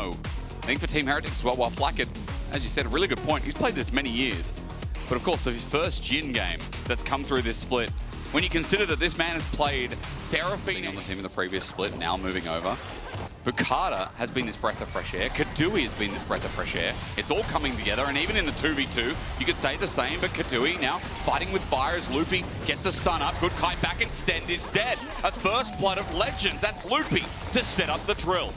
no. I think for Team Heretics as well, while Flackett, as you said, a really good point. He's played this many years. But of course, his first Jin game that's come through this split, when you consider that this man has played Seraphine on the team in the previous split, now moving over. Bukata has been this breath of fresh air. Kadui has been this breath of fresh air. It's all coming together, and even in the 2v2, you could say the same, but Kadui now fighting with fire as Loopy gets a stun up. Good kite back, and Stend is dead. A first blood of legends. That's Loopy to set up the drill.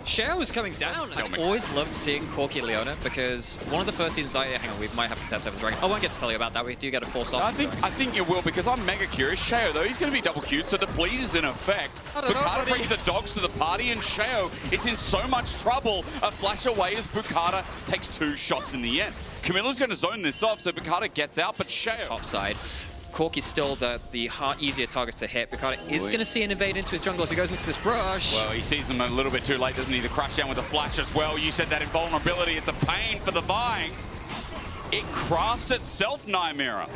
Shao is coming down. I've always loved seeing Corki and Leona because one of the first seasons hang on, we might have to test over the Dragon. I won't get to tell you about that. We do get a force off. I think you will, because I'm mega curious. Shao, though, he's going to be double queued, so the bleed is in effect. Bukata brings the dogs to the party, and Shao is in so much trouble. A flash away as Bukata takes 2 shots in the end. Camilla's going to zone this off, so Bukata gets out, but Shao... Top side. Corki's still the easier targets to hit. Bukata is going to see an invade into his jungle if he goes into this brush. Well, he sees him a little bit too late, doesn't he? The crash down with the flash as well. You said that invulnerability. It's a pain for the vying. It crafts itself, Nymeara.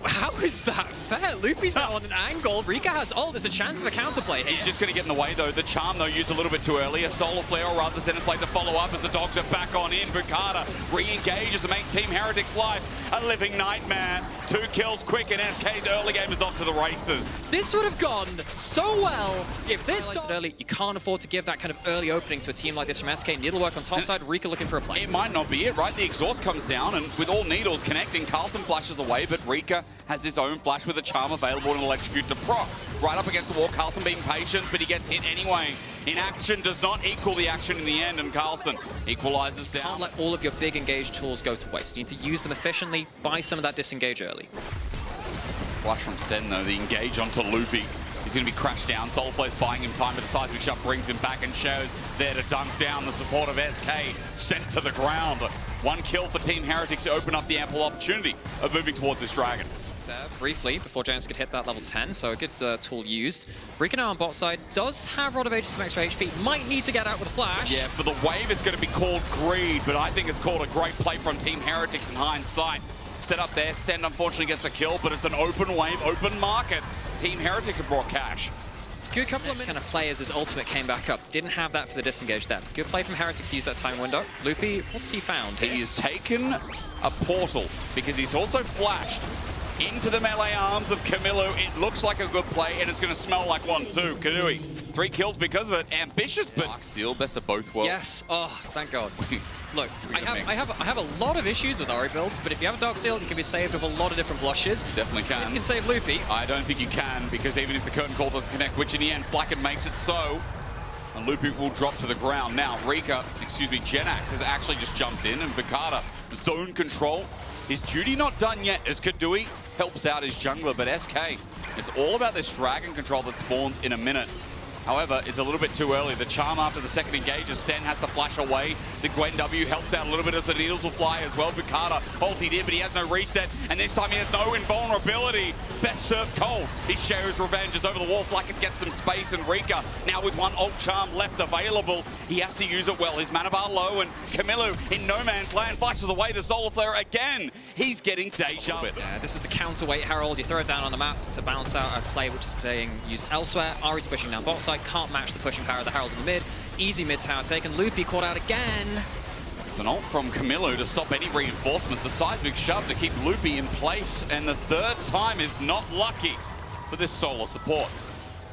How is that fair? Loopy's now on an angle. Rika has there's a chance of a counterplay here. He's just going to get in the way, though. The charm, though, used a little bit too early. A solar flare, or rather, then play the follow-up as the dogs are back on in. Bukata re-engages and makes Team Heretics life a living nightmare. 2 kills quick, and SK's early game is off to the races. This would have gone so well if this early. You can't afford to give that kind of early opening to a team like this from SK. Needlework on top side, Rika looking for a play. It might not be it, right? The exhaust comes down, and with all needles connecting, Carlson flashes away, but Rika has his own flash with a charm available and electrocute to proc. Right up against the wall, Carlson being patient, but he gets hit anyway. Inaction does not equal the action in the end, and Carlson equalizes down. Can't let all of your big engaged tools go to waste. You need to use them efficiently, buy some of that disengage early. Flash from Sten, though, the engage onto Loopy. He's going to be crashed down. Soulflare's buying him time, but the seismic shot brings him back and shows there to dunk down. The support of SK sent to the ground. 1 kill for Team Heretics to open up the ample opportunity of moving towards this dragon. There briefly before James could hit that level 10, so a good tool used. Rika now on bot side does have Rod of Ages some extra HP, might need to get out with a flash. Yeah, for the wave it's going to be called greed, but I think it's called a great play from Team Heretics in hindsight. Set up there, Sten unfortunately gets a kill, but it's an open wave, open market. Team Heretics have brought cash. Good couple of kind of play as his ultimate came back up. Didn't have that for the disengage then. Good play from Heretics to use that time window. Loopy, what's he found? He has taken a portal because he's also flashed into the melee arms of Camilo. It looks like a good play, and it's going to smell like one too. Kadui, 3 kills because of it. Ambitious, but Dark Seal, best of both worlds. Yes. Oh, thank God. Look, I have a lot of issues with Ori builds, but if you have a Dark Seal, you can be saved of a lot of different blushes. Definitely so can. You can save Loopy. I don't think you can, because even if the curtain call doesn't connect, which in the end, Flacken makes it so, and Loopy will drop to the ground. Now, Genax has actually just jumped in, and Bukata, zone control. His duty not done yet as Kadui helps out his jungler, but SK, it's all about this dragon control that spawns in a minute. However, it's a little bit too early. The charm after the second engage, as Sten has to flash away. The Gwen W helps out a little bit as the needles will fly as well. Bukata ultied in, but he has no reset, and this time he has no invulnerability. Best served cold. He shares revenge as over the wall. Flacken gets some space, and Rika now with 1 ult charm left available. He has to use it well. His mana bar low, and Camilo in no man's land flashes away the solar flare again. He's getting deja. Yeah, this is the counterweight Herald. You throw it down on the map to balance out a play which is being used elsewhere. Ari's pushing down bot side. Can't match the pushing power of the Herald in the mid. Easy mid tower taken. Loopy caught out again. It's an ult from Camilo to stop any reinforcements. A seismic shove to keep Loopy in place, and the 3rd time is not lucky for this solar support.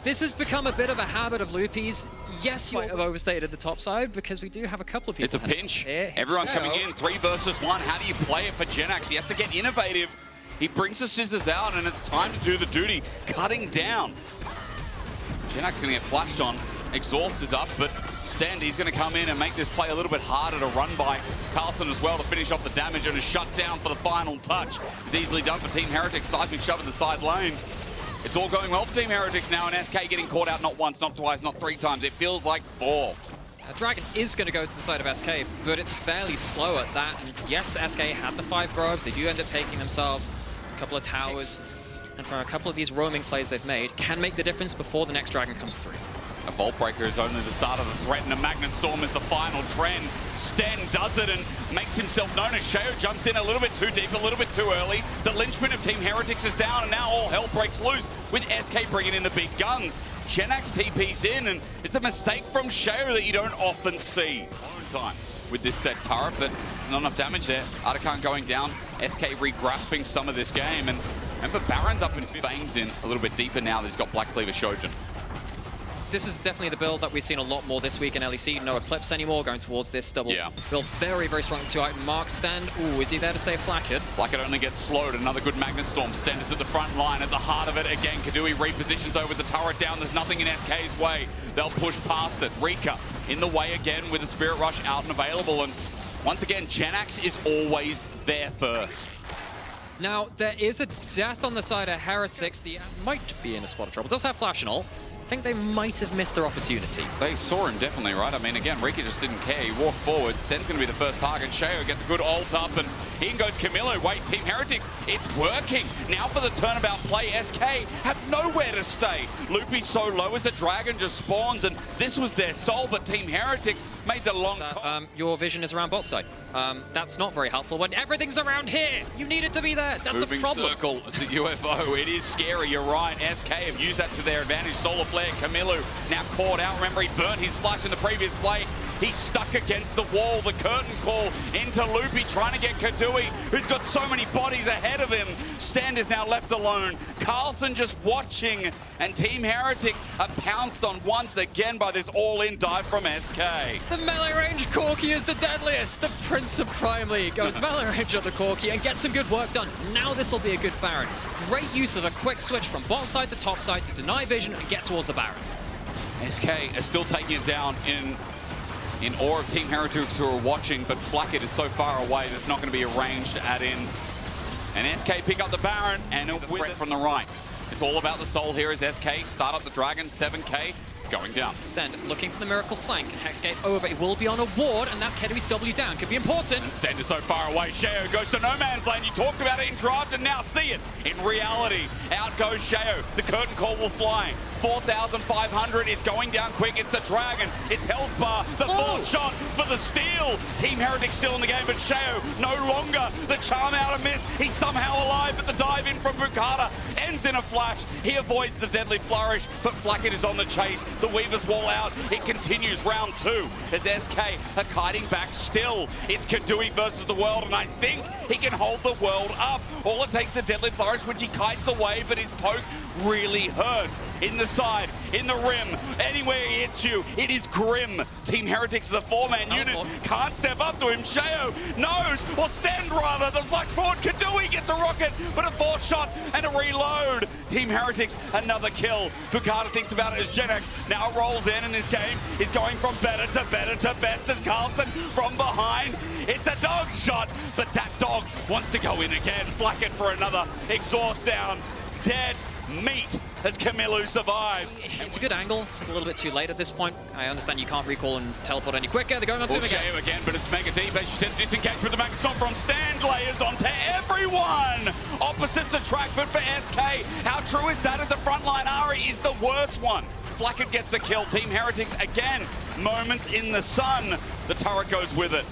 This has become a bit of a habit of Loopy's. Yes, you might have overstated the top side because we do have a couple of people. It's a pinch. Everyone's coming in. 3 versus 1. How do you play it for Genax? He has to get innovative. He brings the scissors out, and it's time to do the duty. Cutting down. Genax going to get flashed on. Exhaust is up, but Standy's going to come in and make this play a little bit harder to run by. Carlson as well to finish off the damage, and a shutdown for the final touch. It's easily done for Team Heretics. Seismic shove in the side lane. It's all going well for Team Heretics now, and SK getting caught out not once, not twice, not 3 times. It feels like 4. Dragon is going to go to the side of SK, but it's fairly slow at that. And yes, SK had the 5 grubs. They do end up taking themselves a couple of towers. And for a couple of these roaming plays they've made, can make the difference before the next dragon comes through. A Vault Breaker is only the start of the threat, and a Magnet Storm is the final trend. Sten does it and makes himself known as Sheo jumps in a little bit too deep, a little bit too early. The linchpin of Team Heretics is down, and now all hell breaks loose with SK bringing in the big guns. Genax TP's in, and it's a mistake from Sheo that you don't often see. Time with this set turret, but not enough damage there. Artican going down, SK re-grasping some of this game, and for Baron's up in his fangs in a little bit deeper now that he's got Black Cleaver Shojin. This is definitely the build that we've seen a lot more this week in LEC. No Eclipse anymore, going towards this double build. Very, very strong two-item Mark stand. Ooh, is he there to save Flakked? Flakked only gets slowed. Another good Magnet Storm. Sten is at the front line, at the heart of it again. Kadui repositions over the turret down. There's nothing in SK's way. They'll push past it. Rika in the way again with the Spirit Rush out and available. And once again, Genax is always there first. Now, there is a death on the side of Heretics. The might be in a spot of trouble. Does have flash and all. I think they might have missed their opportunity. They saw him definitely, right? I mean, again, Rika just didn't care. He walked forward. Sten's going to be the first target. Sheo gets a good ult up, and in goes Camilo. Wait, Team Heretics, it's working. Now for the turnabout play, SK have nowhere to stay. Loopy's so low as the dragon just spawns, and this was their soul, but Team Heretics made the long call. Your vision is around bot side. That's not very helpful when everything's around here. You need it to be there. That's Moving a problem. Circle to UFO. It is scary. You're right. SK have used that to their advantage. Solar Flare, Camilo now caught out. Remember, he burnt his flash in the previous play. He's stuck against the wall. The curtain call into Loopy, trying to get Kadui, who's got so many bodies ahead of him. Stand is now left alone. Carlson just watching, and Team Heretics are pounced on once again by this all-in dive from SK. The melee range Corki is the deadliest. The Prince of Prime League goes melee range on the Corki and gets some good work done. Now this will be a good Baron. Great use of a quick switch from bot side to top side to deny vision and get towards the Baron. SK is still taking it down in awe of Team Heretics who are watching, but Flakked is so far away there's not going to be a range to add in. And SK pick up the Baron, and a threat from the right. It's all about the soul here as SK start up the Dragon, 7k. It's going down. Stand looking for the miracle flank, and Hexgate over. It will be on a ward, and that's Kedui's W down. Could be important. And Stand is so far away. Sheo goes to no man's lane. You talked about it in draft, and now see it in reality. Out goes Sheo. The curtain call will fly. 4,500. It's going down quick. It's the Dragon. It's Health Bar. The fourth shot for the steal. Team Heretics still in the game, but Sheo no longer. The charm out of miss. He's somehow alive, but the dive in from Bukata ends in a flash. He avoids the deadly flourish, but Flakked is on the chase. The Weaver's wall out. It continues round 2 as SK are kiting back still. It's Kadui versus the world, and I think he can hold the world up. All it takes is a deadly flourish, which he kites away, but his poke really hurts. In the side, in the rim, anywhere he hits you, it is grim. Team Heretics is a 4-man unit. Can't step up to him. Sheo knows, or stand rather. The flash forward. Kadui gets a rocket, but a 4th shot and a reload. Team Heretics, another kill. Bukata thinks about it as Genax now rolls in this game. He's going from better to better to best as Carlson from behind. It's a dog shot, but that dog wants to go in again. Flakked for another exhaust down. Dead meat as Camilo survives. It's a good angle. It's a little bit too late at this point. I understand you can't recall and teleport any quicker. They're going on to him again, but it's mega deep. As you said, disengage with the Magnet Storm from Stand, layers onto everyone. Opposite the track, but for SK, how true is that as a frontline Ari is the worst one. Flakked gets the kill. Team Heretics again, moments in the sun. The turret goes with it.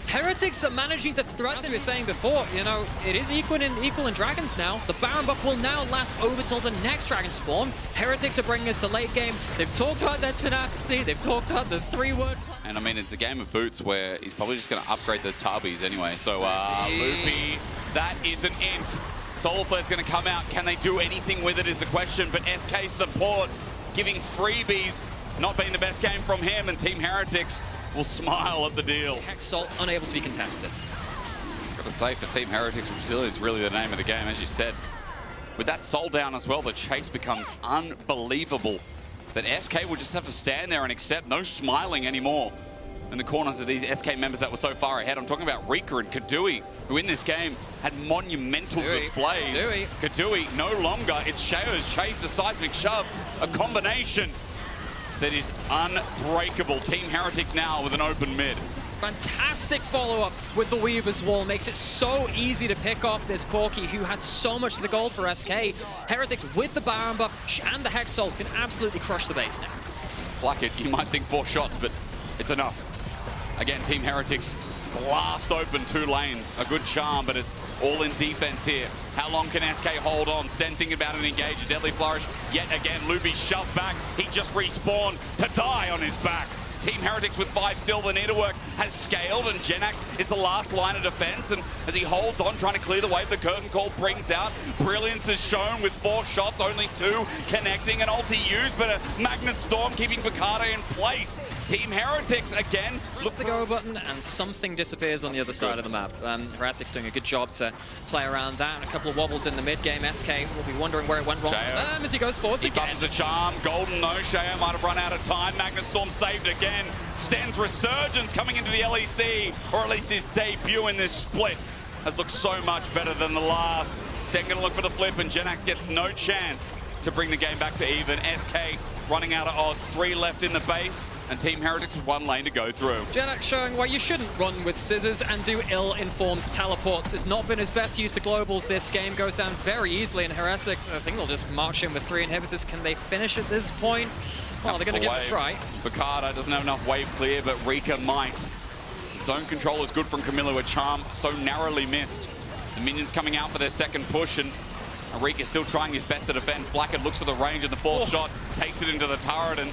Heretics are managing to threaten, as we were saying before, you know, it is equal in Dragons now. The Baron buff will now last over till the next Dragon spawn. Heretics are bringing us to late game. They've talked about their tenacity. They've talked about the 3-word. And I mean, it's a game of boots where he's probably just going to upgrade those Tarbis anyway. So, Loopy, that is an int. Solar Flare's going to come out. Can they do anything with it is the question. But SK support giving freebies, not being the best game from him, and Team Heretics will smile at the deal. Hex Salt unable to be contested. Got to say, for Team Heretics, Resilience is really the name of the game, as you said. With that soul down as well, the chase becomes unbelievable. But SK will just have to stand there and accept no smiling anymore in the corners of these SK members that were so far ahead. I'm talking about Rika and Kadui, who in this game had monumental displays. Kadui no longer. It's Sheo's chase, the seismic shove, a combination that is unbreakable. Team Heretics now with an open mid. Fantastic follow-up with the Weaver's Wall. Makes it so easy to pick off this Corki, who had so much of the gold for SK. Heretics with the Baron buff and the Hex Soul can absolutely crush the base now. Flacket, you might think 4 shots, but it's enough. Again, Team Heretics blast open 2 lanes. A good charm, but it's all in defense here. How long can SK hold on? Sten thinking about an engage, a deadly flourish. Yet again, Loopy shoved back. He just respawned to die on his back. Team Heretics with 5 still, the Needlework has scaled, and Genax is the last line of defense, and as he holds on, trying to clear the wave, the curtain call brings out. Brilliance is shown with 4 shots, only 2 connecting, an ulti used, but a Magnet Storm keeping Bakata in place. Team Heretics, again, look the go button, and something disappears on the other side of the map. Heretics doing a good job to play around that, and a couple of wobbles in the mid game. SK will be wondering where it went wrong as he goes forwards again. He buttons the charm, Golden no, Sheo might have run out of time. Magnet Storm saved again. Sten's resurgence coming into the LEC, or at least his debut in this split, has looked so much better than the last. Sten gonna look for the flip, and Genax gets no chance to bring the game back to even. SK running out of odds, 3 left in the base, and Team Heretics with 1 lane to go through. Genax showing why you shouldn't run with scissors and do ill-informed teleports. It's not been his best use of globals. This game goes down very easily, and Heretics, I think they'll just march in with 3 inhibitors. Can they finish at this point? Well, they're going to give it a try. Bakata doesn't have enough wave clear, but Rika might. Zone control is good from Camilo, a charm so narrowly missed. The minions coming out for their second push, and Rika still trying his best to defend. Flacket looks for the range, and the 4th shot takes it into the turret, and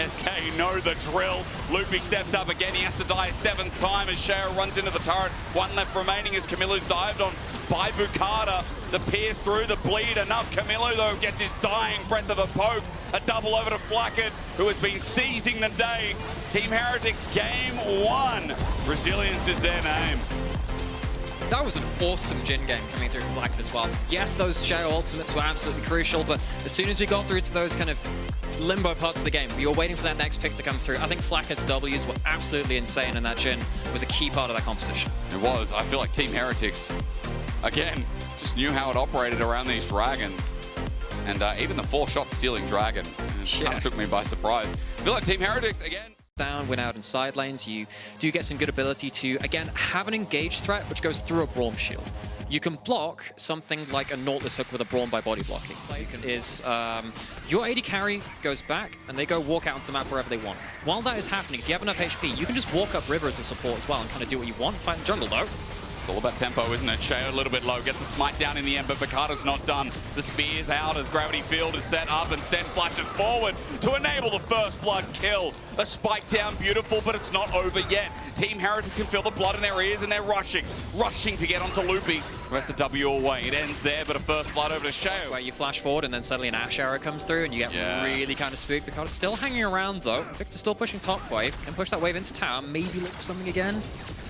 SK know the drill. Loopy steps up again. He has to die a 7th time as Sheo runs into the turret. 1 left remaining as Camilo's dived on by Bakata. The pierce through, the bleed enough. Camilo, though, gets his dying breath of a poke. A double over to Flacket, who has been seizing the day. Team Heretics, game 1. Resilience is their name. That was an awesome Jhin game coming through from Flacket as well. Yes, those Sheo ultimates were absolutely crucial, but as soon as we got through to those kind of limbo parts of the game, we were waiting for that next pick to come through. I think Flacket's W's were absolutely insane, and that Jhin was a key part of that composition. It was. I feel like Team Heretics, again, just knew how it operated around these dragons. And even the 4-shot stealing dragon kind of took me by surprise. I feel like Team Heretics, again, down, win out in side lanes, you do get some good ability to, again, have an engaged threat which goes through a Braum shield. You can block something like a Nautilus hook with a Braum by body blocking. Your AD carry goes back, and they go walk out onto the map wherever they want. While that is happening, if you have enough HP, you can just walk up river as a support as well and kind of do what you want. Fight in jungle, though. It's all about tempo, isn't it? Sheo a little bit low, gets the smite down in the end, but Bakata's not done. The spear's out as Gravity Field is set up, and Sten flashes forward to enable the first blood kill. A spike down, beautiful, but it's not over yet. Team Heretics can feel the blood in their ears, and they're rushing to get onto Loopy. The rest of W away. It ends there, but a first blood over to Sheo. Where you flash forward, and then suddenly an Ash arrow comes through, and you get really kind of spooked. Bakata's still hanging around, though. Victor's still pushing top wave. Can push that wave into tower, maybe look for something again.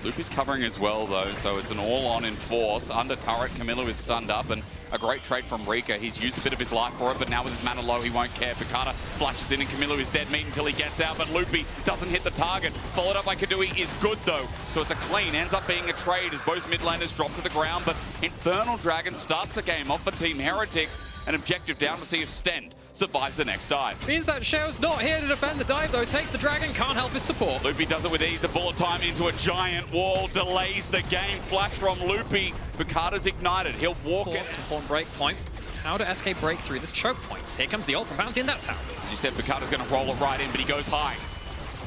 Loopy's covering as well, though, so it's an all-on in force. Under turret, Camilo is stunned up, and a great trade from Rika. He's used a bit of his life for it, but now with his mana low, he won't care. Bakata flashes in, and Camilo is dead meat until he gets out, but Loopy doesn't hit the target. Followed up by Kadui is good, though, so it's a clean. Ends up being a trade as both mid laners drop to the ground, but Infernal Dragon starts the game off for Team Heretics. An objective down to see if Sten survives the next dive. Means that Sheo's not here to defend the dive, though. Takes the dragon, can't help his support. Loopy does it with ease. The bullet time into a giant wall delays the game. Flash from Loopy. Bakata's ignited. He'll walk it. Important break point. How do SK break through this choke point? Here comes the ult from Bounty, and that's how. As you said, Bakata's going to roll it right in, but he goes high.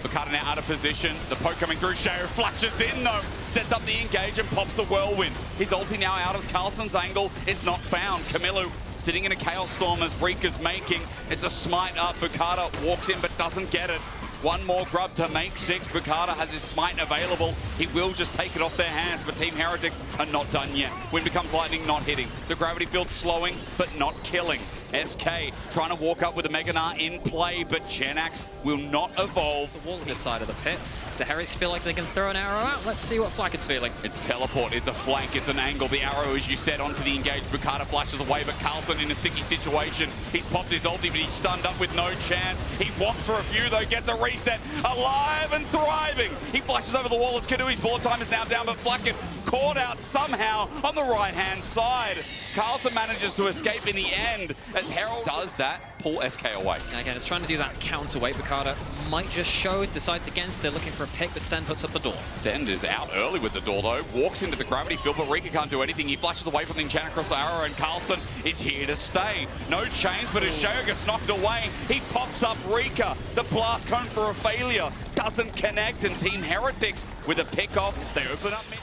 Bakata now out of position. The poke coming through. Sheo flashes in, though. Sets up the engage and pops a whirlwind. His ulti now out as Carlson's angle is not found. Camilo sitting in a Chaos Storm as Rika's making. It's a smite up. Bakata walks in but doesn't get it. One more grub to make 6. Bakata has his smite available. He will just take it off their hands, but Team Heretics are not done yet. Wind becomes lightning, not hitting. The gravity field slowing, but not killing. SK trying to walk up with a Meganar in play, but Genax will not evolve. The wall this side of the pit. The Heretics feel like they can throw an arrow out. Let's see what Flacket's feeling. It's teleport, it's a flank, it's an angle. The arrow, as you said, onto the engaged. Bakata flashes away, but Carlson in a sticky situation. He's popped his ulti, but he's stunned up with no chance. He wants for a few, though, gets a reset. Alive and thriving. He flashes over the wall as Kadui's bullet time is now down, but Flacket caught out somehow on the right-hand side. Carlson manages to escape in the end as Herald does that. pull SK away. And again, it's trying to do that counterweight. Bakata might just show, decides against it, looking for a pick, but Sten puts up the door. Sten is out early with the door, though. Walks into the gravity field, but Rika can't do anything. He flashes away from Nymeara across the arrow, and Carlson is here to stay. No chains, but as Sheo gets knocked away, he pops up Rika. The blast cone for a failure doesn't connect, and Team Heretics with a pick-off. They open up mid.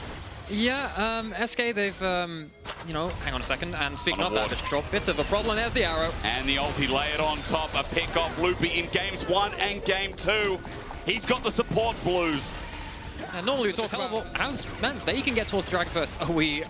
Yeah, SK, they've, you know, hang on a second. And speaking of that, control, bit of a problem. There's the arrow. And the ulti layered on top. A pick off Loopy in games 1 and game 2. He's got the support blues. And normally we talk about has meant they can get towards the dragon first. Are we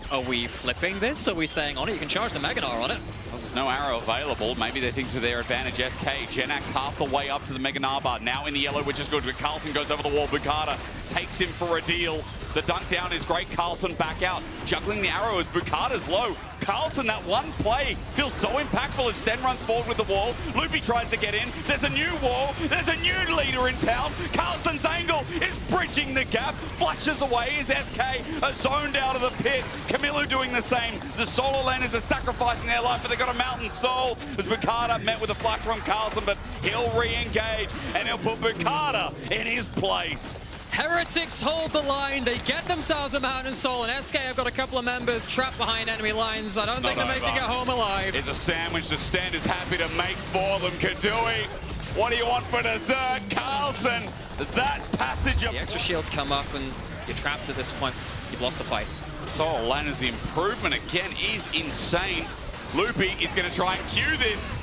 flipping this? Are we staying on it? You can charge the Meganar on it. Well, there's no arrow available. Maybe they think to their advantage. SK, Jenax half the way up to the Meganar bar. Now in the yellow, which is good. But Carlson goes over the wall. Bukata takes him for a deal. The dunk down is great. Carlson back out. Juggling the arrow as Bukata's low. Carlson, that one play feels so impactful as Sten runs forward with the wall. Loopy tries to get in. There's a new wall. There's a new leader in town. Carlson's angle is bridging the gap. Flashes away as SK are zoned out of the pit. Camilo doing the same. The solo laners are sacrificing their life, but they got a mountain soul as Bukata met with a flash from Carlson, but he'll re-engage and he'll put Bukata in his place. Heretics hold the line. They get themselves a Mountain Soul, and SK have got a couple of members trapped behind enemy lines. I don't think they're making it home alive. It's a sandwich that Sten is happy to make for them. Kadui, what do you want for dessert? Carlson, that passage of... The extra shields come up, and you're trapped at this point. You've lost the fight. Solo Lanner's improvement again is insane. Loopy is going to try and cue this.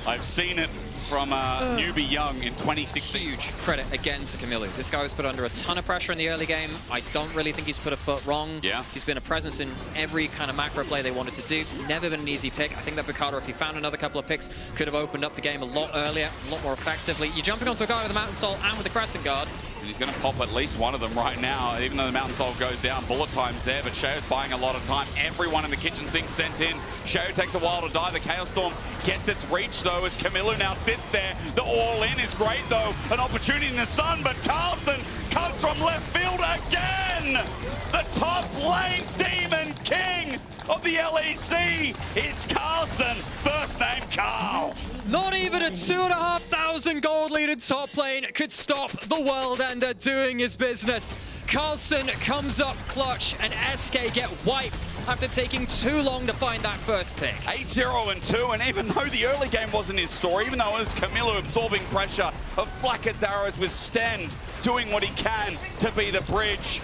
I've seen it from newbie Young in 2016. Huge credit again to Camilo. This guy was put under a ton of pressure in the early game. I don't really think he's put a foot wrong. Yeah. He's been a presence in every kind of macro play they wanted to do. Never been an easy pick. I think that Bukata, if he found another couple of picks, could have opened up the game a lot earlier, a lot more effectively. You're jumping onto a guy with a Mountain Soul and with a Crescent Guard. And he's going to pop at least one of them right now, even though the Mountain Soul goes down. Bullet time's there, but Sheo's buying a lot of time. Everyone in the kitchen sink sent in. Sheo takes a while to die. The Chaos Storm gets its reach, though, as Camilo now sits there. The all-in is great, though. An opportunity in the sun, but Carlson comes from left field again! The top lane Demon King of the LEC. It's Carlson, first name Carl. Not even a 2,500 gold lead in top lane could stop the World Ender doing his business. Carlson comes up clutch, and SK get wiped after taking too long to find that first pick. 8-0-2, and even though the early game wasn't his story, even though it was Camilo absorbing pressure of Blackhead's arrows with Sten doing what he can to be the bridge,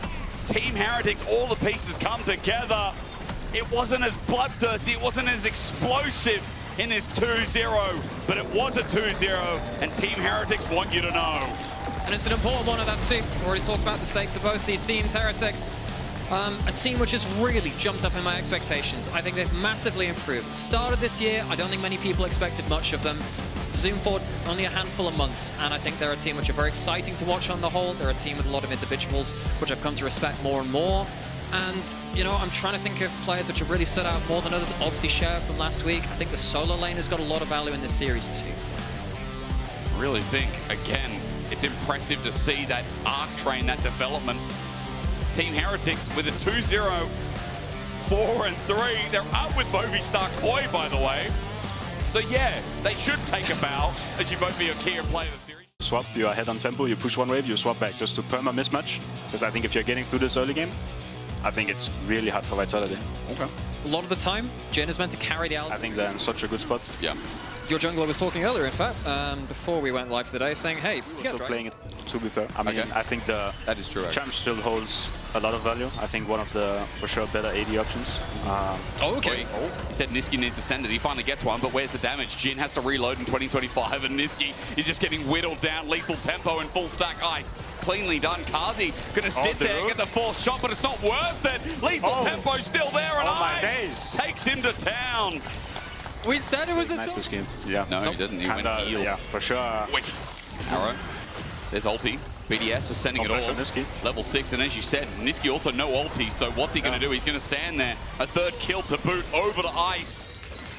Team Heretics, all the pieces come together. It wasn't as bloodthirsty, it wasn't as explosive in this 2-0, but it was a 2-0, and Team Heretics want you to know. And it's an important one of that too. We've already talked about the stakes of both these teams. Heretics, a team which has really jumped up in my expectations. I think they've massively improved. Started this year, I don't think many people expected much of them. Zoom forward only a handful of months, and I think they're a team which are very exciting to watch on the whole. They're a team with a lot of individuals, which I've come to respect more and more. And, you know, I'm trying to think of players which have really stood out more than others. Obviously, Sheo from last week. I think the solo lane has got a lot of value in this series too. I really think, again, it's impressive to see that arc train, that development. Team Heretics with a 2-0, 4-3. They're up with Movistar Koi, by the way. So yeah, they should take a bow as you both be a key player of the series. Swap, you are ahead on tempo, you push one wave, you swap back just to perma mismatch. Because I think if you're getting through this early game, I think it's really hard for Vitality. Okay. A lot of the time, Jin is meant to carry the Alice. I think they're in such a good spot. Yeah. Your jungler was talking earlier, in fact, before we went live today, saying, hey, Also playing it, to be fair. I mean, Okay. I think the That is true, champ still holds a lot of value. I think one of the, for sure, better AD options. Oh, okay. He said Niski needs to send it. He finally gets one, but where's the damage? Jin has to reload in 2025, and Niski is just getting whittled down. Lethal tempo and full stack ice. Cleanly done. Kazi gonna sit there and get the fourth shot, but it's not worth it. Lethal tempo still there, and my ice days. takes him to town. We said it was a Nice solo. this game. Yeah. No, he didn't. He went heal. Yeah, for sure. Wait. Arrow. There's ulti. BDS is sending it all. Niski. Level 6, and as you said, Niski also no ulti, so what's he going to do? He's going to stand there. A third kill to boot over to Ice.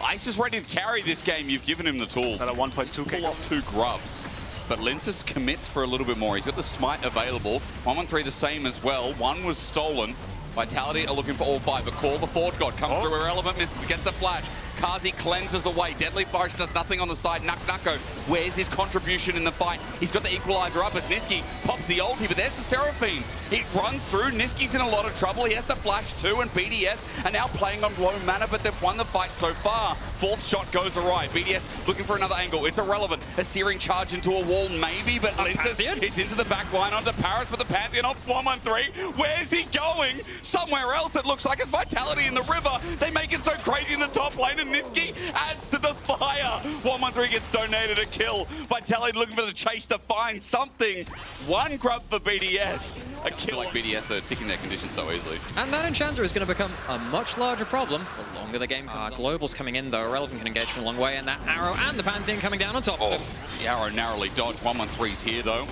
Ice is ready to carry this game. You've given him the tools. At a 1.2k. Pull off 2 grubs. But Linces commits for a little bit more. He's got the smite available. 113 the same as well. One was stolen. Vitality are looking for all 5. But Call the Forge God comes through irrelevant, misses, gets the flash. Kazi cleanses away. Deadly Flourish does nothing on the side. Nuko, where's his contribution in the fight? He's got the equalizer up as Niski pops the ulti, but there's the Seraphine. He runs through. Niski's in a lot of trouble. He has to flash too, and BDS are now playing on low mana, but they've won the fight so far. Fourth shot goes awry. BDS looking for another angle. It's irrelevant. A searing charge into a wall, maybe, but it's into the back line onto Paris, but the Pantheon off 113. Where's he going? Somewhere else, it looks like. It's Vitality in the river. They make it so crazy in the top lane, and Niski adds to the fire. 113 gets donated a kill. Vitality looking for the chase to find something. One grub for BDS. A kill. Like BDS are ticking their conditions so easily. And that Enchanter is going to become a much larger problem the longer the game comes on. Global's coming in, though. Irrelevant can engage from a long way, and that Arrow and the Pantheon coming down on top. Oh, the Arrow narrowly dodged. 113's here, though.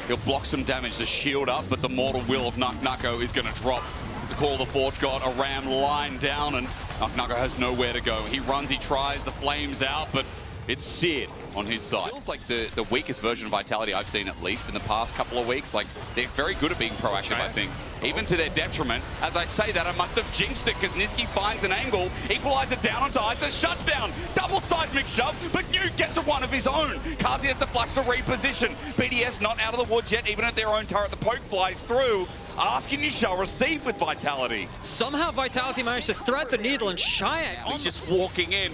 He'll block some damage to shield up, but the mortal will of Nuko is going to drop to call the Forge God. A ram line down, and Nuko has nowhere to go. He runs, he tries, the flames out, but it's seared on his side. Feels like the weakest version of Vitality I've seen, at least in the past couple of weeks. Like, they're very good at being proactive, I think. Even to their detriment. As I say that, I must have jinxed it, because Niski finds an angle, equalizer down onto Ice, a shutdown, double seismic shove, but Nuke gets a one of his own. Kazi has to flash to reposition. BDS not out of the woods yet, even at their own turret. The poke flies through. Asking you shall receive with Vitality. Somehow Vitality managed to thread the needle, and Shayak He's just walking in.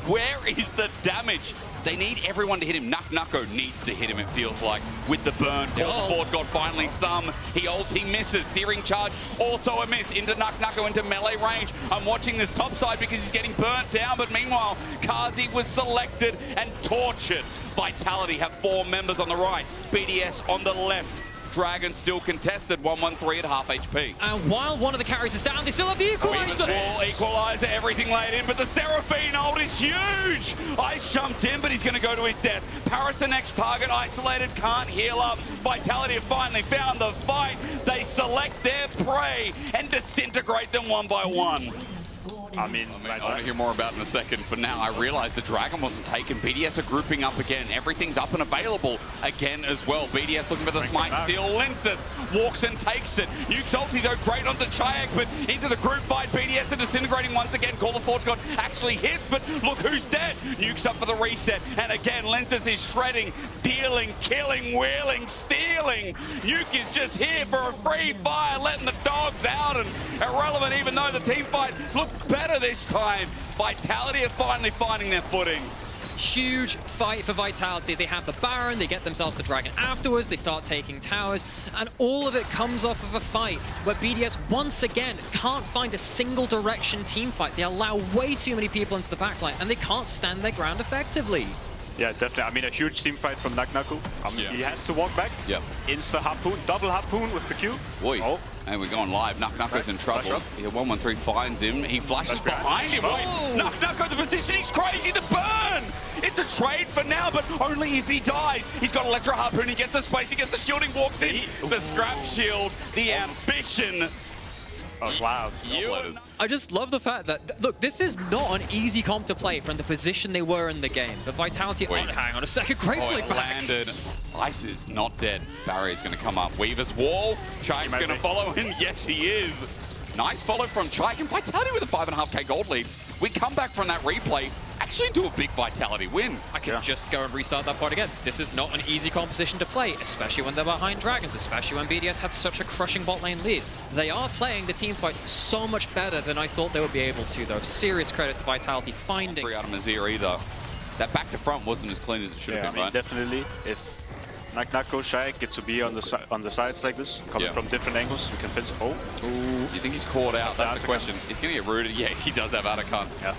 Where is the damage? They need everyone to hit him. Nuko needs to hit him, it feels like, with the burn. Call the Forge God finally some. He ults, he misses. Searing charge, also a miss. Into Nuko, into melee range. I'm watching this top side because he's getting burnt down, but meanwhile, Kazi was selected and tortured. Vitality have 4 members on the right. BDS on the left. Dragon still contested, 113 at half HP. And while one of the carries is down, they still have the equalizer. Wall, equalizer, everything laid in, but the Seraphine ult is huge. Ice jumped in, but he's going to go to his death. Paris, the next target, isolated, can't heal up. Vitality have finally found the fight. They select their prey and disintegrate them one by one. I mean, I want to hear more about it in a second. For now, I realize the Dragon wasn't taken. BDS are grouping up again. Everything's up and available again as well. BDS looking for the smite steal. Linces walks and takes it. Nuke's ulti, though, great onto Chayak, but into the group fight. BDS are disintegrating once again. Call the Forge God actually hits, but look who's dead. Nuke's up for the reset. And again, Linces is shredding, dealing, killing, wheeling, stealing. Nuke is just here for a free fire, letting the dogs out, and irrelevant, even though the team fight looked better this time. Vitality are finally finding their footing. Huge fight for Vitality. They have the Baron, they get themselves the Dragon afterwards, they start taking towers, and all of it comes off of a fight where BDS once again can't find a single direction team fight. They allow way too many people into the backline, and they can't stand their ground effectively. Yeah, definitely. I mean, a huge team fight from Nuko. He has to walk back. Yep. Insta harpoon, double harpoon with the Q. Boy. Oh. And we're going live. Nuko's in trouble. Yeah, 113 finds him. He flashes behind him. Nuko, the positioning's crazy. The burn! It's a trade for now, but only if he dies. He's got Electro Harpoon. He gets the space. He gets the shielding. Walks in. The scrap shield. The ambition. Oh, wow. I just love the fact that, look, this is not an easy comp to play from the position they were in the game. The Vitality, hang on a second, great flick back. Landed. Ice is not dead. Barrier's going to come up. Weaver's wall. Chike's going to follow him. Yes, he is. Nice follow from Chike. And Vitality with a 5.5k gold lead. We come back from that replay, actually do a big Vitality win. I can just go and restart that part again. This is not an easy composition to play, especially when they're behind Dragons, especially when BDS had such a crushing bot lane lead. They are playing the team fights so much better than I thought they would be able to, though. Serious credit to Vitality finding... Free out of Mazir either. That back to front wasn't as clean as it should have been, right? Definitely. If Nuko, Shayak get to be on the sides like this, coming from different angles, we can pinch. Oh. Ooh. You think he's caught out? That's the question. He's going to get rooted. Yeah, he does have Atakan. Yeah.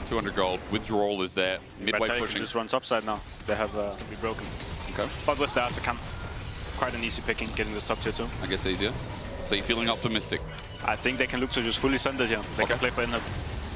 200 gold. Withdrawal is there. Midway pushing. Just runs upside now. They have to be broken. Okay. But with the Atakan, quite an easy picking getting this top tier too. I guess easier. So you're feeling optimistic? I think they can look to just fully send it here. They can play for inner.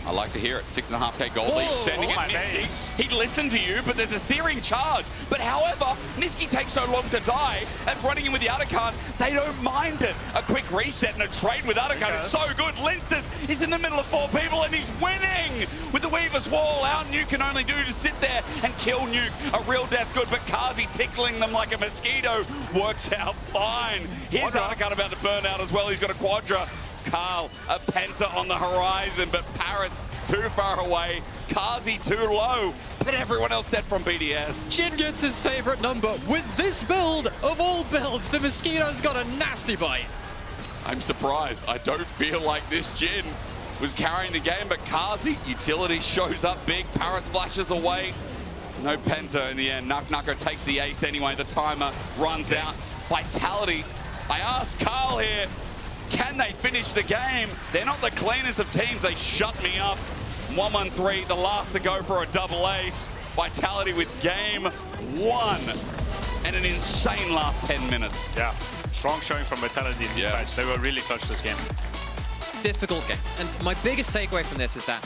I like to hear it. 6.5k gold lead. Sending it. Niski. He'd listen to you, but there's a searing charge. But however, Niski takes so long to die, as running in with the Atakan, they don't mind it. A quick reset and a trade with Atakan is so good. Linces is in the middle of 4 people and he's winning! With the Weaver's wall out, Nuke can only do to sit there and kill Nuke. A real death good, but Kazi tickling them like a mosquito works out fine. Here's Atakan about to burn out as well. He's got a Quadra. Carl, a Penta on the horizon, but Paris too far away, Kazi too low, but everyone else dead from BDS. Jin gets his favorite number. With this build, of all builds, the Mosquito's got a nasty bite. I'm surprised. I don't feel like this Jin was carrying the game, but Kazi, utility shows up big, Paris flashes away. No Penta in the end. Nucko takes the ace anyway. The timer runs out. Vitality. I asked Carl here, can they finish the game? They're not the cleanest of teams. They shut me up. 1-1-3, the last to go for a double ace. Vitality with game 1. And an insane last 10 minutes. Yeah, strong showing from Vitality in these fights. They were really clutch this game. Difficult game. And my biggest takeaway from this is that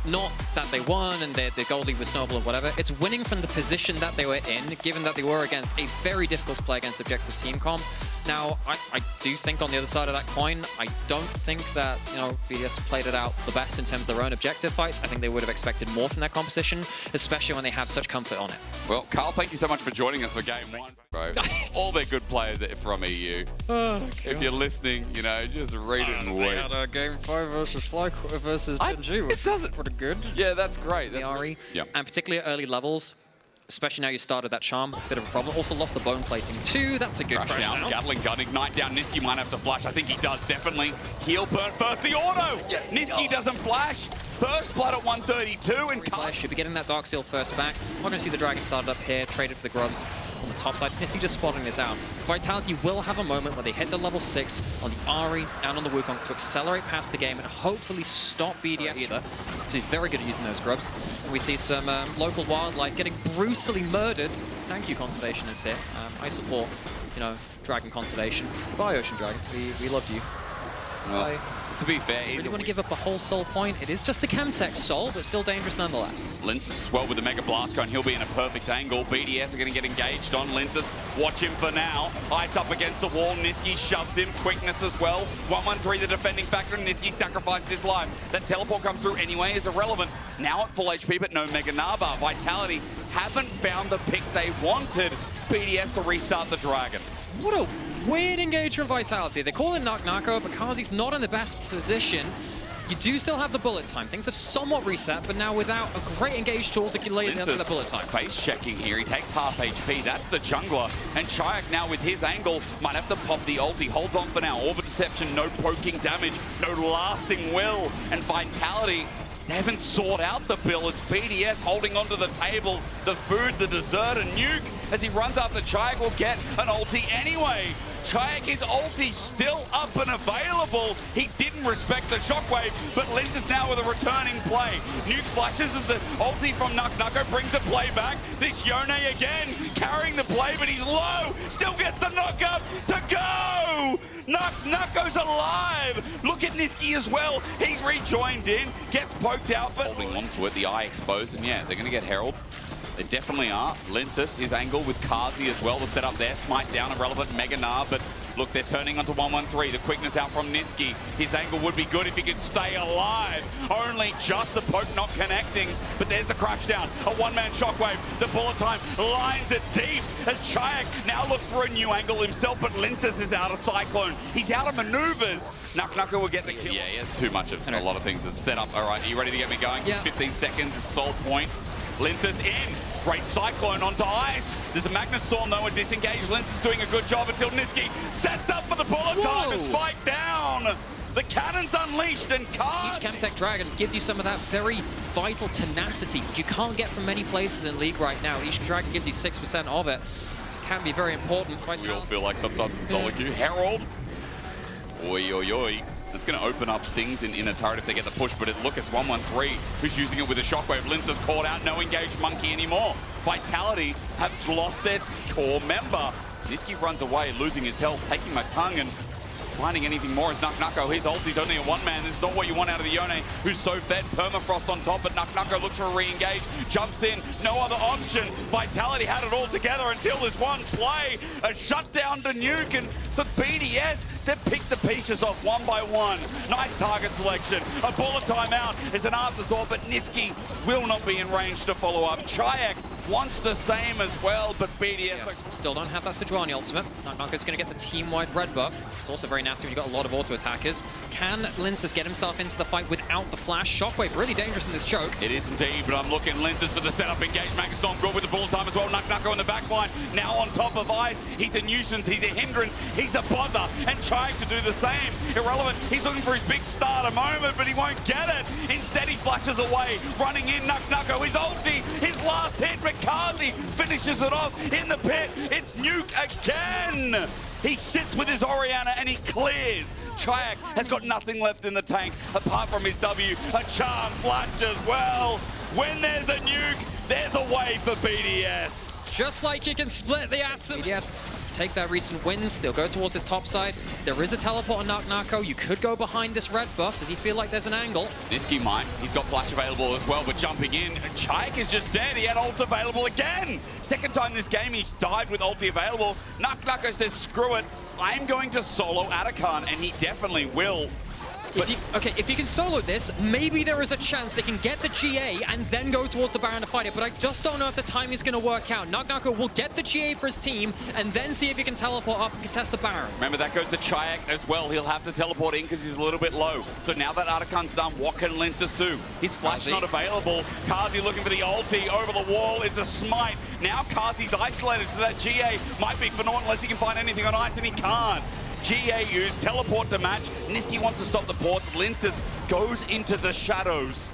not that they won and the goldie was snowball or whatever. It's winning from the position that they were in, given that they were against a very difficult to play against objective team comp. Now, I do think on the other side of that coin, I don't think that, you know, BDS played it out the best in terms of their own objective fights. I think they would have expected more from their composition, especially when they have such comfort on it. Well, Carl, thank you so much for joining us for game 1, bro. All their good players from EU. If you're listening, you know, just read it and wait. They had game 5 versus Fly versus Genji, which is pretty good. Yeah, that's great. That's Nymeara, yeah. And particularly at early levels, especially now you started that charm, a bit of a problem. Also lost the bone plating too. That's a good crash down. Gatling gun, ignite down. Niski might have to flash. I think he does, definitely. Heal burn first, the auto! Niski doesn't flash. First blood at 132, and Replay should be getting that Dark Seal first back. We're going to see the Dragon started up here, traded for the Grubs on the top side. Niski just spotting this out. Vitality will have a moment where they hit the level 6 on the Ari and on the Wukong to accelerate past the game and hopefully stop BDS either, because he's very good at using those Grubs. And we see some local wildlife getting brutally murdered. Thank you, Conservation is here. I support, you know, Dragon Conservation. Goodbye, Ocean Dragon. We loved you. Well, to be fair, I really want to give up a whole soul point. It is just a Chemtech soul, but still dangerous nonetheless. Linces as well with the Mega Blast Cone. He'll be in a perfect angle. BDS are going to get engaged on Linces. Watch him for now. Ice up against the wall. Niski shoves him. Quickness as well. 1-1-3, the defending factor. Niski sacrificed his life. That teleport comes through anyway is irrelevant. Now at full HP, but no Mega Naba. Vitality haven't found the pick they wanted. BDS to restart the Dragon. What a weird engagement Vitality. They call in Nucko because he's not in the best position. You do still have the bullet time. Things have somewhat reset, but now without a great engaged tool to lay into the bullet time. Face checking here. He takes half HP. That's the jungler. And Chayak now with his angle might have to pop the ult. He holds on for now. Orbit Deception, no poking damage, no lasting will. And Vitality, they haven't sought out the bill. It's BDS holding onto the table, the food, the dessert, and Nuke. As he runs after Chayak will get an ulti anyway. Chayak, his ulti still up and available. He didn't respect the shockwave, but Linces now with a returning play. Nuke flashes as the ulti from Nucko brings the play back. This Yone again carrying the play, but he's low. Still gets the knock up to go. Nucko's alive. Look at Niski as well. He's rejoined in, gets poked out, but holding onto it, the eye exposed, and yeah, they're going to get Herald. They definitely are. Linces, his angle with Kazi as well to set up there. Smite down, irrelevant Mega Gnar, but look, they're turning onto 1-1-3. The quickness out from Niski. His angle would be good if he could stay alive. Only just the poke not connecting, but there's the crash down. A one-man shockwave. The bullet time lines it deep as Chayak now looks for a new angle himself, but Linces is out of Cyclone. He's out of maneuvers. Nucko will get the kill. Yeah, he has too much of a lot of things to set up. All right, are you ready to get me going? Yeah. 15 seconds, it's sold point. Linces in. Great Cyclone onto ice. There's a Magnus Storm though, and disengaged. Linces doing a good job until Niski sets up for the bullet time to spike down. The cannon's unleashed and can't. Each Chemtech Dragon gives you some of that very vital tenacity you can't get from many places in League right now. Each Dragon gives you 6% of it. Can be very important. We all feel like sometimes in solo queue. Herald. Oi, oi, oi. It's going to open up things in a turret if they get the push, but look, it's 1-1-3 who's using it with a shockwave. Linces caught out, no engaged Monkey anymore. Vitality have lost their core member. Niski runs away, losing his health, taking my tongue and finding anything more as Nucko. His ulti's only a one-man. This is not what you want out of the Yone, who's so fed. Permafrost on top, but Nucko looks for a re-engage. Jumps in, no other option. Vitality had it all together until this one play. A shutdown to Nuke, and for BDS, they've picked the pieces off one by one. Nice target selection. A bullet timeout is an afterthought, but Niski will not be in range to follow up. Chayak wants the same as well, but BDS... Yes, still don't have that Sejuani ultimate. Knocknocker's going to get the team-wide red buff. It's also very nasty when you've got a lot of auto-attackers. Can Linces get himself into the fight without the flash? Shockwave really dangerous in this choke. It is indeed, but I'm looking Linces for the setup engage. Magastorm good with the bullet time as well. Knocker on the back line. Now on top of Ice. He's a nuisance, he's a hindrance, he's a bother, and trying to do the same. Irrelevant, he's looking for his big starter moment, but he won't get it. Instead, he flashes away, running in Knocker, his ulti, his last hit, Rikazi finishes it off in the pit. It's Nuke again. He sits with his Orianna and he clears. Chayak has got nothing left in the tank apart from his W. A charm flash as well. When there's a nuke, there's a way for BDS. Just like you can split the atom. BDS take their recent wins. They'll go towards this top side. There is a teleport on Nako. You could go behind this red buff. Does he feel like there's an angle? Niski might. He's got flash available as well, but jumping in. Chayak is just dead. He had ult available again. Second time this game he's died with ulti available. Nako says, screw it. I'm going to solo Atakan, and he definitely will. If you can solo this, maybe there is a chance they can get the GA and then go towards the Baron to fight it, but I just don't know if the timing is going to work out. Knocker will get the GA for his team and then see if he can teleport up and contest the Baron. Remember, that goes to Chayak as well. He'll have to teleport in because he's a little bit low. So now that Atakan's done, what can Linces do? His flash not available. Kazi looking for the ulti over the wall. It's a smite. Now Kazi's isolated, so that GA might be for naught unless he can find anything on ice, and he can't. GA used, teleport to match. Niski wants to stop the ports. Linces goes into the shadows.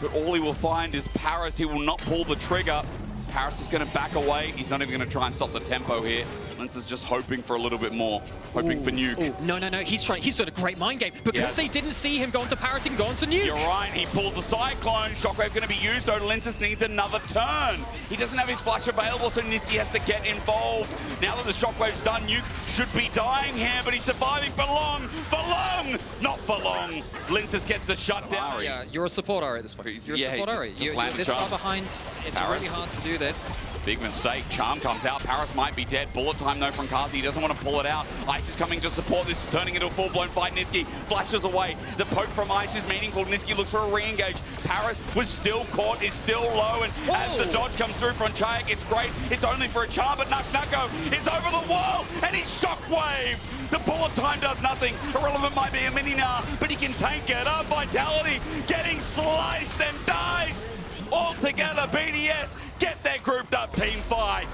But all he will find is Paris. He will not pull the trigger. Paris is going to back away. He's not even going to try and stop the tempo here. Linces just hoping for a little bit more. Hoping for Nuke. No. He's doing a great mind game. Because they didn't see him go into Paris, he can go into Nuke. You're right. He pulls a Cyclone. Shockwave going to be used, so Linces needs another turn. He doesn't have his flash available, so Niski has to get involved. Now that the Shockwave's done, Nuke should be dying here, but he's surviving for long. For long! Not for long. Linces gets the shutdown. Yeah, you're a support Ari at this point. You're a support Ari. You're this far behind. It's Paris. really hard to do this. Big mistake. Charm comes out. Paris might be dead. Bullet time, though, from Kazi. He doesn't want to pull it out. Ice is coming to support. This is turning into a full-blown fight. Niski flashes away. The poke from Ice is meaningful. Niski looks for a re-engage. Paris was still caught, is still low, and as the dodge comes through from Chayak, it's great. It's only for a charm, but Nako is over the wall, and he's Shockwave. The bullet time does nothing. Irrelevant might be a mini now, but he can tank it up. Vitality getting sliced and diced. All together, BDS get their grouped up team fight.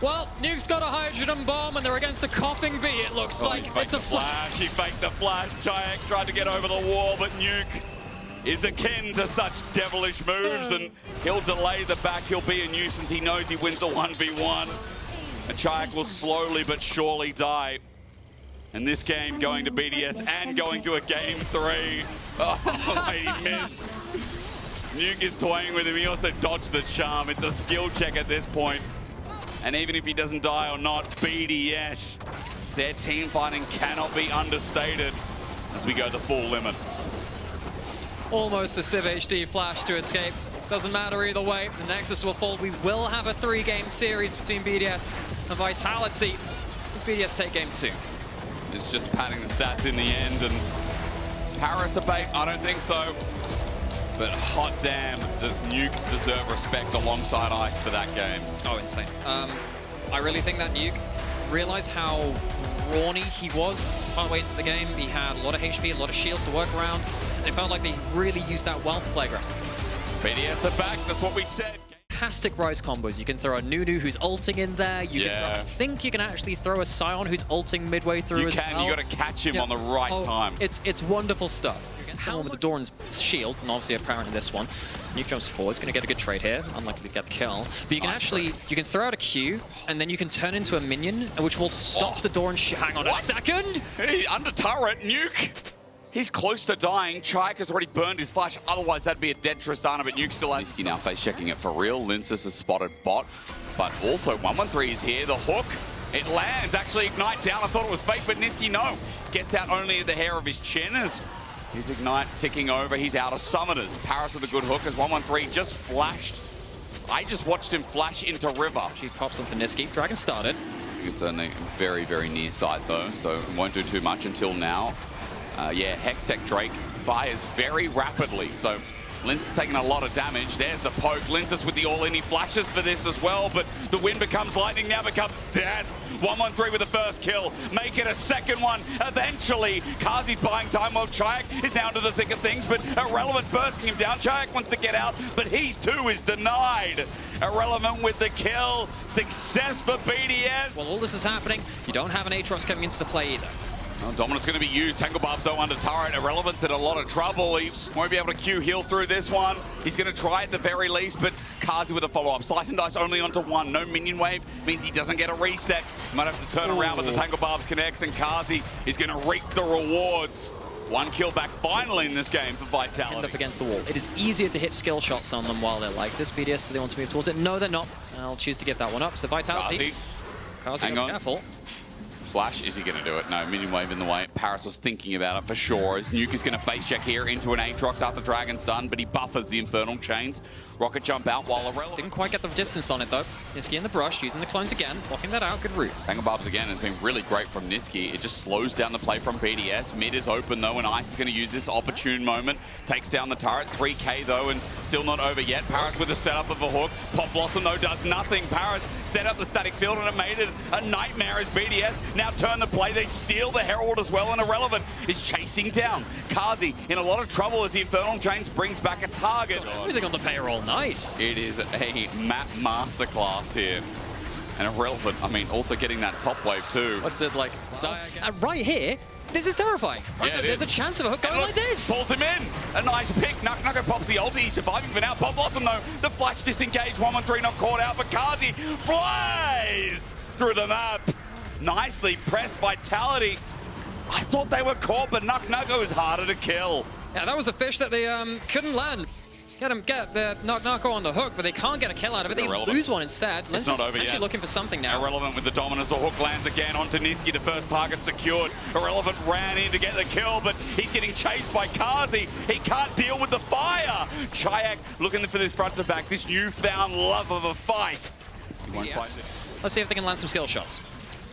Well, Nuke's got a hydrogen bomb and they're against a coughing bee, it looks like. It's a flash. He faked the flash. Chayak tried to get over the wall, but Nuke is akin to such devilish moves, and he'll delay the back. He'll be a nuisance. He knows he wins a 1v1. And Chayak will slowly but surely die. And this game going to BDS and going to a game 3. Oh, he missed. Nuke is toying with him. He also dodged the charm. It's a skill check at this point. And even if he doesn't die or not, BDS, their team fighting cannot be understated as we go the full limit. Almost a Civ HD flash to escape. Doesn't matter either way. The Nexus will fall. We will have a 3-game series between BDS and Vitality. Does BDS take game 2? It's just padding the stats in the end, and Paris a bait? I don't think so. But hot damn, does Nuke deserve respect alongside Ice for that game? Oh, insane. I really think that Nuke realized how brawny he was partway into the game. He had a lot of HP, a lot of shields to work around, and it felt like they really used that well to play aggressively. BDS are back, that's what we said. Fantastic Rise combos. You can throw a Nunu who's ulting in there. You can throw, I think you can actually throw a Sion who's ulting midway through as well. You got to catch him on the right time. It's wonderful stuff. Someone with the Doran's shield, and obviously apparently this one. So Nuke jumps forward, he's going to get a good trade here, unlikely to get the kill. But you can you can throw out a Q, and then you can turn into a minion, which will stop the Doran. Hang on a second! Hey, under turret, Nuke! He's close to dying. Chayak has already burned his flash, otherwise that'd be a dead Tristana, but Nuke still has... Niski now face checking it for real. Linces has spotted bot, but also 113 is here. The hook, it lands. Actually, Ignite down. I thought it was fake, but Niski, no. Gets out only at the hair of his chin as his Ignite ticking over. He's out of summoners. Paris with a good hook as 113 just flashed. I just watched him flash into River. She pops onto Niski. Dragon started. It's a very, very near sight though, so it won't do too much until now. Yeah, Hextech Drake fires very rapidly, so Lince is taking a lot of damage. There's the poke. Lince with the all-in. He flashes for this as well, but the win becomes lightning, now becomes death. 1-1-3 with the first kill. Make it a second one. Eventually, Kazi's buying time while Chayak is now into the thick of things, but Irrelevant bursting him down. Chayak wants to get out, but he too is denied. Irrelevant with the kill. Success for BDS. While all this is happening, you don't have an Aatrox coming into the play either. Well, Dominus going to be used. Tangle Barbs though under turret. Irrelevant's in a lot of trouble. He won't be able to Q heal through this one. He's going to try at the very least, but Kazi with a follow-up. Slice and dice only onto one. No minion wave means he doesn't get a reset. Might have to turn around, but the Tangle Barbs connects, and Kazi is going to reap the rewards. One kill back finally in this game for Vitality. End up against the wall. It is easier to hit skill shots on them while they're like this. BDS, do they want to move towards it? No, they're not. I'll choose to give that one up. So Vitality. Kazi, hang on. Careful. Flash, is he going to do it? No, minion wave in the way. Paris was thinking about it for sure, as Nuke is going to face check here into an Aatrox after Dragon's done, but he buffers the Infernal Chains. Rocket jump out while Irrelevant. Didn't quite get the distance on it though. Niski in the brush, using the clones again, blocking that out, good route. Tangle Barbs again has been really great from Niski. It just slows down the play from BDS. Mid is open though, and Ice is going to use this opportune moment. Takes down the turret, 3k though, and still not over yet. Paris with the setup of a hook. Pop Blossom though does nothing. Paris set up the static field and it made it a nightmare as BDS now turn the play. They steal the Herald as well, and Irrelevant is chasing down. Kazi in a lot of trouble as the Infernal Chains brings back a target. Everything on the payroll, nice. It is a map masterclass here. And Irrelevant, I mean, also getting that top wave too. What's it like? Right here, this is terrifying. Right? Yeah, There's a chance of a hook going like this. Pulls him in. A nice pick. Nucko pops the ulti. He's surviving for now. Pop Blossom though. The flash disengaged. 1-1-3 not caught out, but Kazi flies through the map. Nicely pressed Vitality. I thought they were caught, but Nucko is harder to kill. Yeah, that was a fish that they couldn't land. Get the Nucko on the hook, but they can't get a kill out of it. They lose one instead. Lince is potentially looking for something now. Irrelevant with the dominance. The hook lands again onto Niski. The first target secured. Irrelevant ran in to get the kill, but he's getting chased by Kazi. He can't deal with the fire. Chayak looking for this front to back. This newfound love of a fight. He won't fight it. Let's see if they can land some skill shots.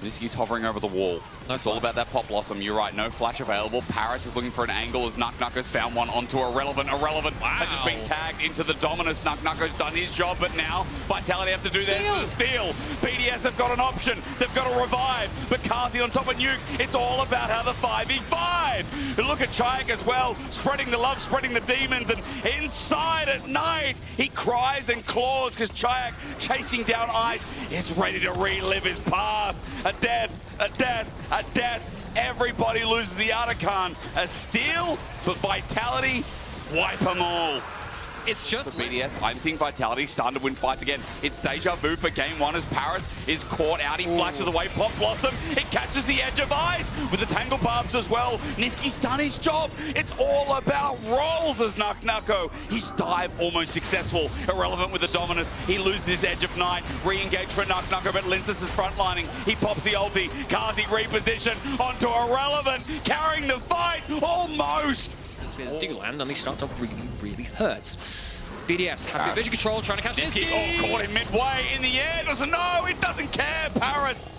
Niski's hovering over the wall. It's all about that Pop Blossom. You're right, no flash available. Paris is looking for an angle as Nucko's found one onto Irrelevant. Irrelevant has just been tagged into the Dominus. Nucko's done his job, but now Vitality have to do their steal. BDS have got an option. They've got to revive. But Kazi on top of Nuke. It's all about how the 5v5. Look at Chayak as well, spreading the love, spreading the demons, and inside at night, he cries and claws because Chayak chasing down Ice is ready to relive his past. A death, a death, a death. Everybody loses the Artican. A steal, but Vitality wipe them all. It's just for BDS. I'm seeing Vitality starting to win fights again. It's deja vu for game one as Paris is caught out. He flashes away. Pop Blossom. It catches the edge of Ice with the Tangle Barbs as well. Niski's done his job. It's all about rolls as Nucko. His dive almost successful. Irrelevant with the dominance. He loses his edge of night. Re-engage for Nucko, but Lince is frontlining. He pops the ulti. Kazi reposition onto Irrelevant, carrying the fight almost. Do land, and they start to really hurt. BDS have good vision control, trying to catch Niski. Oh, caught him midway in the air. Doesn't know. It doesn't care. Paris.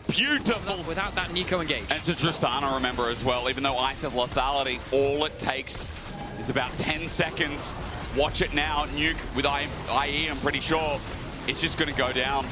Beautiful. Without that Nico engage. And to Tristana, remember as well, even though Ice has lethality, all it takes is about 10 seconds. Watch it now. Nuke with IE, I'm pretty sure. It's just going to go down.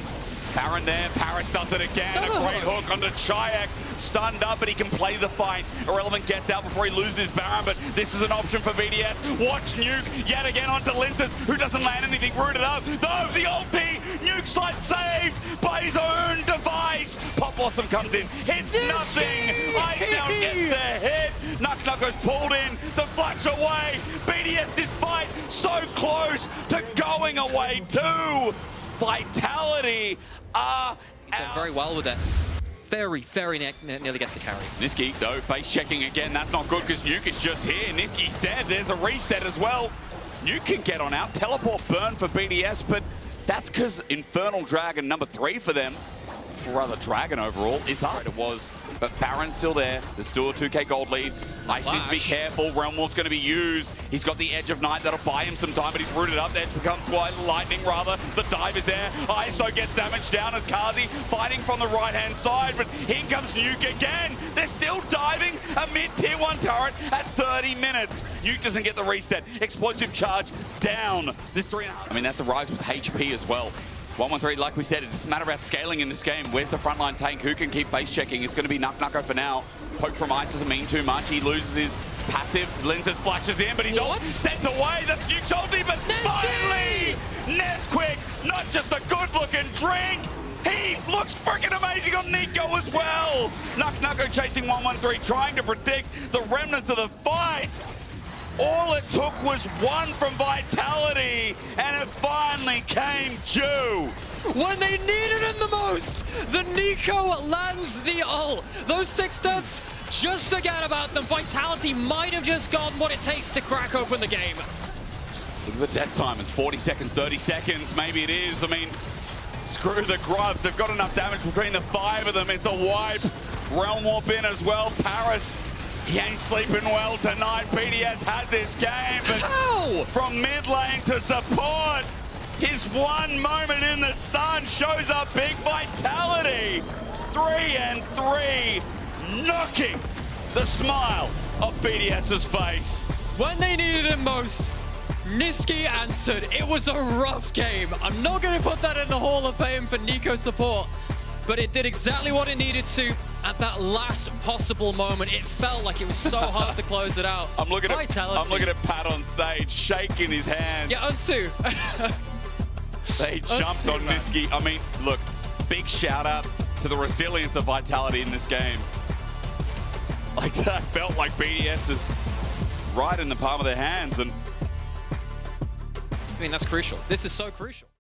Baron there, Paris does it again, a great hook onto Chayak, stunned up, but he can play the fight. Irrelevant gets out before he loses Baron, but this is an option for BDS. Watch Nuke, yet again onto Linces, who doesn't land anything, rooted up, though the ulti, Nuke slice saved by his own device. Pop Blossom comes in, hits nothing, Ice now gets the hit, Nucko's pulled in, the flash away, BDS's fight so close to going away too. Vitality are done very well with it. Very nearly gets to carry. Niski, though, face checking again. That's not good because Nuke is just here. Niski's dead. There's a reset as well. Nuke can get on out. Teleport burn for BDS, but that's because Infernal Dragon number 3 for them or rather Dragon overall, is up. It was, but Baron's still there. There's still a 2k gold lease. Ice needs to be careful. Realm Ward's going to be used. He's got the Edge of Night that'll buy him some time, but he's rooted up. Edge becomes White Lightning, rather. The dive is there. ISO gets damaged down as Kazi fighting from the right-hand side, but in comes Nuke again. They're still diving a mid-tier 1 turret at 30 minutes. Nuke doesn't get the reset. Explosive charge down. This 3.5. I mean, that's a rise with HP as well. 1-1-3, like we said, it's just a matter about scaling in this game. Where's the frontline tank? Who can keep face checking? It's going to be Nucko for now. Poke from Ice doesn't mean too much. He loses his passive. Linzes flashes in, but he's all sent away. That's Nuke's ulti, but finally, Nesquik, not just a good-looking drink. He looks freaking amazing on Nico as well. Nucko chasing 1-1-3, trying to predict the remnants of the fight. All it took was one from Vitality, and it finally came due. When they needed him the most, the Nico lands the ult. Those 6 studs, just forget about them. Vitality might have just gotten what it takes to crack open the game. Look at the death time. It's 40 seconds, 30 seconds. Maybe it is. I mean, screw the grubs. They've got enough damage between the 5 of them. It's a wipe. Realm Warp in as well. Paris, he ain't sleeping well tonight. BDS had this game, but from mid lane to support, his one moment in the sun shows up big. Vitality. 3-3, knocking the smile off BDS's face. When they needed him most, Niski answered. It was a rough game. I'm not going to put that in the Hall of Fame for Nico support, but it did exactly what it needed to at that last possible moment. It felt like it was so hard to close it out. I'm looking at Pat on stage, shaking his hands. Yeah, us too. They jumped on Niski. I mean, look, big shout out to the resilience of Vitality in this game. Like, that felt like BDS is right in the palm of their hands, and I mean, that's crucial. This is so crucial.